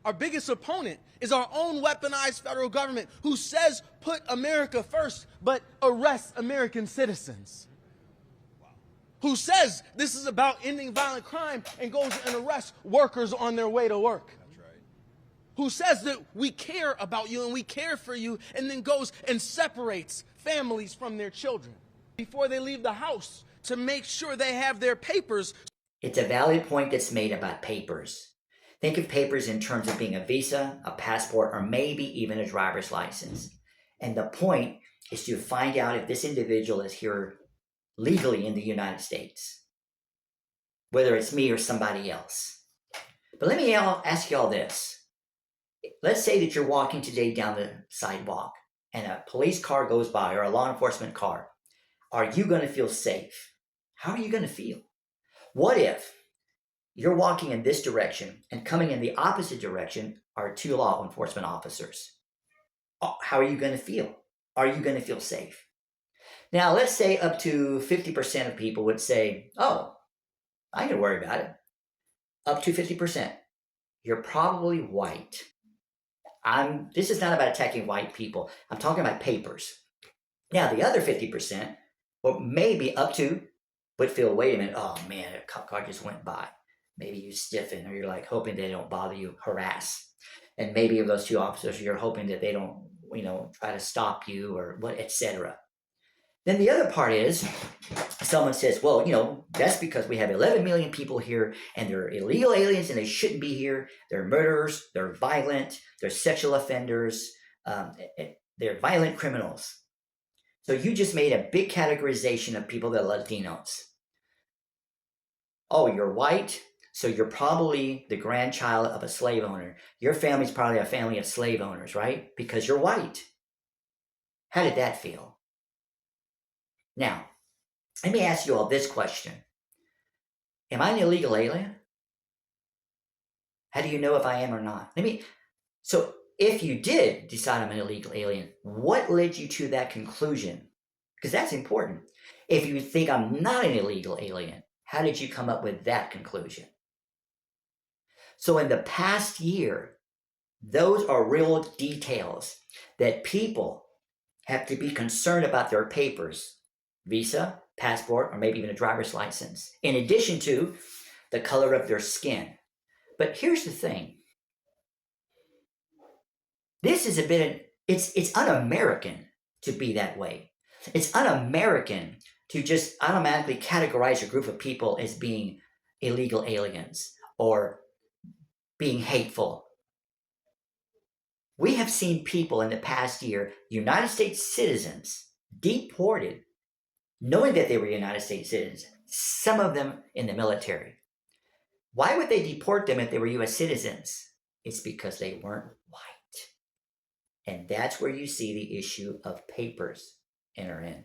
Our biggest opponent is our own weaponized federal government who says put America first, but arrests American citizens. Who says this is about ending violent crime and goes and arrests workers on their way to work. That's right. Who says that we care about you and we care for you and then goes and separates families from their children before they leave the house to make sure they have their papers. It's a valid point that's made about papers. Think of papers in terms of being a visa, a passport, or maybe even a driver's license. And the point is to find out if this individual is here legally in the United States, whether it's me or somebody else. But let me ask you all this. Let's say that you're walking today down the sidewalk and a police car goes by or a law enforcement car. Are you going to feel safe? How are you going to feel? What if you're walking in this direction and coming in the opposite direction are two law enforcement officers? How are you going to feel? Are you going to feel safe? Now, let's say up to 50% of people would say, oh, I ain't gonna worry about it. Up to 50%. You're probably white. This is not about attacking white people. I'm talking about papers. Now, the other 50%, or maybe up to, would feel, wait a minute, oh man, a cop car just went by. Maybe you stiffen, or you're like hoping they don't bother you, harass. And maybe of those two officers, you're hoping that they don't, try to stop you or what, etc. Then the other part is, someone says, well, that's because we have 11 million people here and they're illegal aliens and they shouldn't be here. They're murderers, they're violent, they're sexual offenders, they're violent criminals. So you just made a big categorization of people that are Latinos. Oh, you're white, so you're probably the grandchild of a slave owner. Your family's probably a family of slave owners, right? Because you're white. How did that feel? Now, let me ask you all this question. Am I an illegal alien? How do you know if I am or not? So if you did decide I'm an illegal alien, what led you to that conclusion? Because that's important. If you think I'm not an illegal alien, how did you come up with that conclusion? So in the past year, those are real details that people have to be concerned about their papers, visa, passport, or maybe even a driver's license, in addition to the color of their skin. But here's the thing. This is it's un-American to be that way. It's un-American to just automatically categorize a group of people as being illegal aliens or being hateful. We have seen people in the past year, United States citizens, deported, knowing that they were United States citizens, some of them in the military. Why would they deport them if they were U.S. citizens? It's because they weren't white. And that's where you see the issue of papers enter in.